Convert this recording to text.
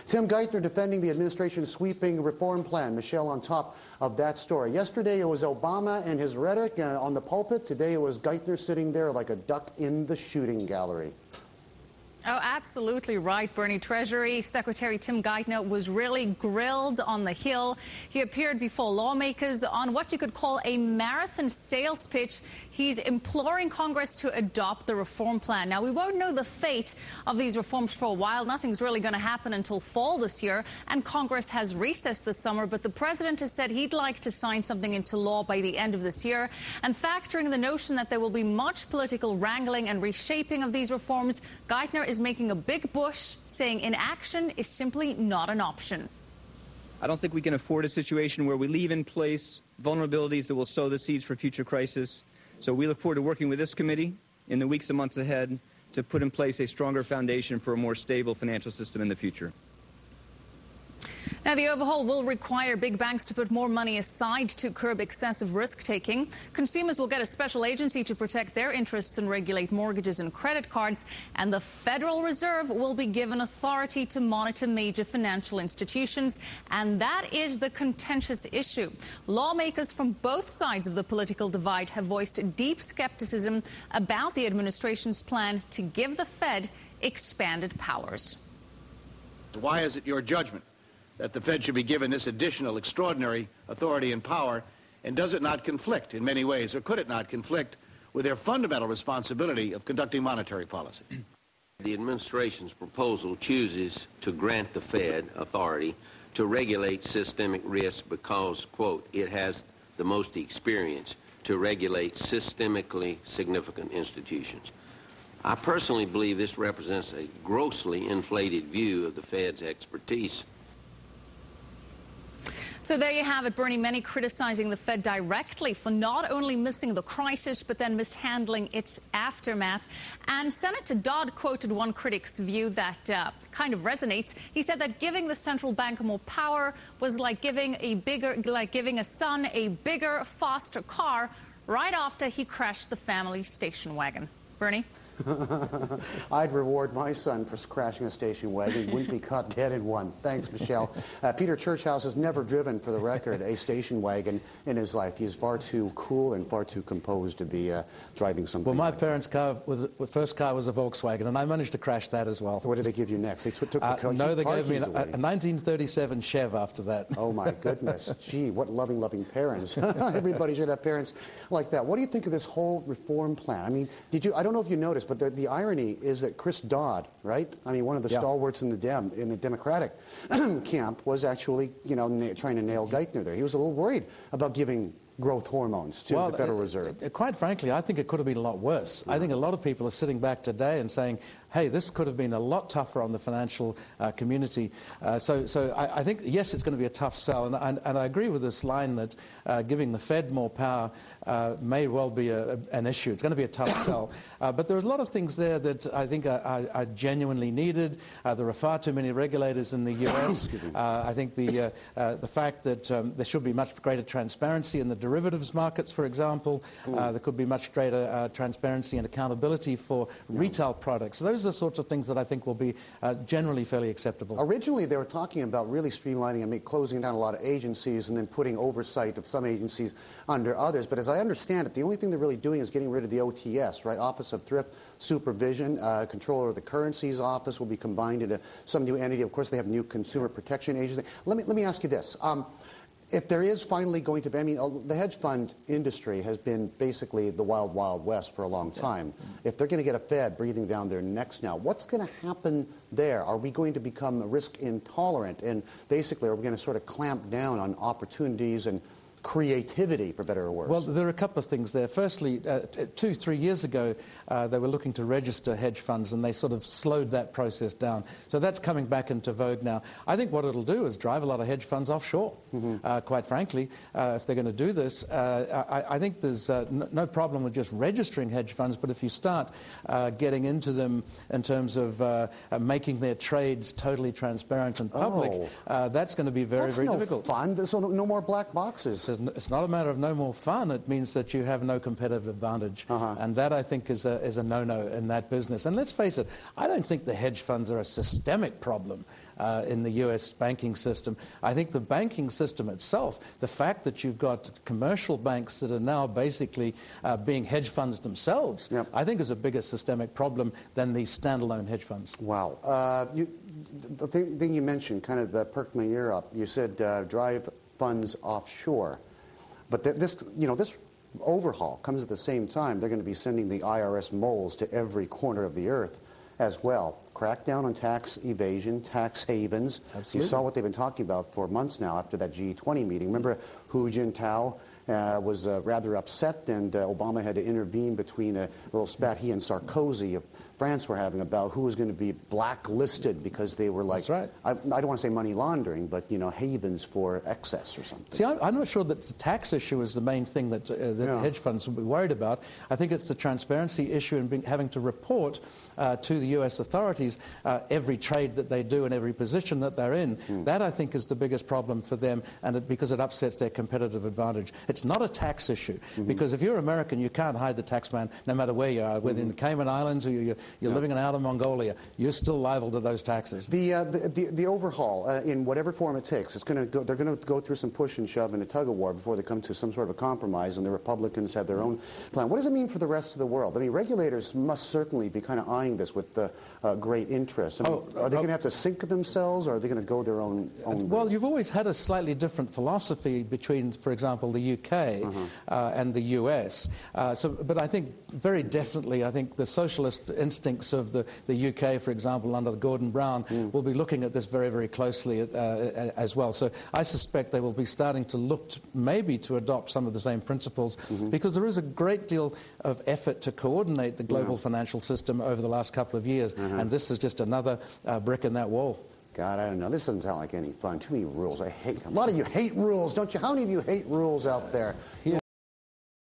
Tim Geithner defending the administration's sweeping reform plan. Michelle, on top of that story. Yesterday it was Obama and his rhetoric on the pulpit. Today it was Geithner sitting there like a duck in the shooting gallery. Oh, absolutely right, Bernie. Treasury Secretary Tim Geithner was really grilled on the Hill. He appeared before lawmakers on what you could call a marathon sales pitch. He's imploring Congress to adopt the reform plan. Now, we won't know the fate of these reforms for a while. Nothing's really going to happen until fall this year, and Congress has recessed this summer. But the president has said he'd like to sign something into law by the end of this year. And factoring the notion that there will be much political wrangling and reshaping of these reforms, Geithner is making a big push, saying inaction is simply not an option. I don't think we can afford a situation where we leave in place vulnerabilities that will sow the seeds for future crisis. So we look forward to working with this committee in the weeks and months ahead to put in place a stronger foundation for a more stable financial system in the future. Now, the overhaul will require big banks to put more money aside to curb excessive risk-taking. Consumers will get a special agency to protect their interests and regulate mortgages and credit cards. And the Federal Reserve will be given authority to monitor major financial institutions. And that is the contentious issue. Lawmakers from both sides of the political divide have voiced deep skepticism about the administration's plan to give the Fed expanded powers. Why is it your judgment that the Fed should be given this additional extraordinary authority and power, and does it not conflict in many ways, or could it not conflict with their fundamental responsibility of conducting monetary policy? The administration's proposal chooses to grant the Fed authority to regulate systemic risk because, quote, it has the most experience to regulate systemically significant institutions. I personally believe this represents a grossly inflated view of the Fed's expertise. So there you have it, Bernie. Many criticizing the Fed directly for not only missing the crisis, but then mishandling its aftermath. And Senator Dodd quoted one critic's view that kind of resonates. He said that giving the central bank more power was like giving a son a bigger, faster car right after he crashed the family station wagon. Bernie? I'd reward my son for crashing a station wagon. He wouldn't be caught dead in one. Thanks, Michelle. Peter Churchhouse has never driven, for the record, a station wagon in his life. He's far too cool and far too composed to be driving something. Well, my like parents' first car was a Volkswagen, and I managed to crash that as well. What did they give you next? They took the car. No, they gave me a 1937 Chev after that. Oh, my goodness. Gee, what loving parents. Everybody should have parents like that. What do you think of this whole reform plan? I mean, I don't know if you noticed, but the irony is that Chris Dodd, right? I mean, one of the stalwarts in the Democratic camp was actually, trying to nail Geithner there. He was a little worried about giving growth hormones to the Federal Reserve. Quite frankly, I think it could have been a lot worse. Yeah. I think a lot of people are sitting back today and saying, hey, this could have been a lot tougher on the financial community. So I think, yes, it's going to be a tough sell. And I agree with this line that giving the Fed more power may well be an issue. It's going to be a tough sell. But there are a lot of things there that I think are genuinely needed. There are far too many regulators in the U.S. I think the fact that there should be much greater transparency in the derivatives markets, for example. There could be much greater transparency and accountability for retail products. Those are the sorts of things that I think will be generally fairly acceptable. Originally, they were talking about really streamlining and closing down a lot of agencies and then putting oversight of some agencies under others. But as I understand it, the only thing they're really doing is getting rid of the OTS, right? Office of Thrift Supervision. Controller of the Currencies Office will be combined into some new entity. Of course, they have a new Consumer Protection Agency. Let me ask you this. If there is finally going to be, I mean, the hedge fund industry has been basically the wild, wild west for a long time. If they're going to get a Fed breathing down their necks now, what's going to happen there? Are we going to become risk intolerant? And basically, are we going to sort of clamp down on opportunities and creativity, for better or worse? Well, there are a couple of things there. Firstly, 2-3 years ago, they were looking to register hedge funds, and they sort of slowed that process down. So that's coming back into vogue now. I think what it'll do is drive a lot of hedge funds offshore, quite frankly, if they're going to do this. I think there's no problem with just registering hedge funds, but if you start getting into them in terms of making their trades totally transparent and public, that's going to be very, very difficult. That's no fun. There's no more black boxes. It's not a matter of no more fun. It means that you have no competitive advantage. And that, I think, is a no-no in that business. And let's face it, I don't think the hedge funds are a systemic problem. in the U.S. banking system. I think the banking system itself, the fact that you've got commercial banks that are now basically being hedge funds themselves, Yep. I think is a bigger systemic problem than these standalone hedge funds. Wow. The thing you mentioned kind of perked my ear up. You said drive funds offshore. But this overhaul comes at the same time. They're going to be sending the IRS moles to every corner of the earth as well. Crack down on tax evasion, tax havens. Absolutely. You saw what they've been talking about for months now after that G20 meeting. Remember Hu Jintao was rather upset, and Obama had to intervene between a little spat he and Sarkozy of France were having about who was going to be blacklisted because they were like, That's right. I don't want to say money laundering, but havens for excess or something. See, I'm not sure that the tax issue is the main thing that the hedge funds will be worried about. I think it's the transparency issue and having to report to the U.S. authorities every trade that they do and every position that they're in. That, I think, is the biggest problem for them, and because it upsets their competitive advantage. It's not a tax issue, because if you're American, you can't hide the tax man no matter where you are, whether in the Cayman Islands or you're living in outer Mongolia. You're still liable to those taxes. The overhaul, in whatever form it takes, they're going to go through some push and shove and a tug-of-war before they come to some sort of a compromise, and the Republicans have their own plan. What does it mean for the rest of the world? I mean, regulators must certainly be kind of eyeing this with great interest. I mean, are they going to have to sink themselves, or are they going to go their own Well, route? you've always had a slightly different philosophy between, for example, the UK and the US. But I think very definitely, I think the socialist instincts of the UK, for example, under Gordon Brown, will be looking at this very, very closely as well. So I suspect they will be starting to look maybe to adopt some of the same principles, because there is a great deal of effort to coordinate the global financial system over the last couple of years, and this is just another brick in that wall. God, I don't know. This doesn't sound like any fun. Too many rules. A lot of you hate rules, don't you? How many of you hate rules out there?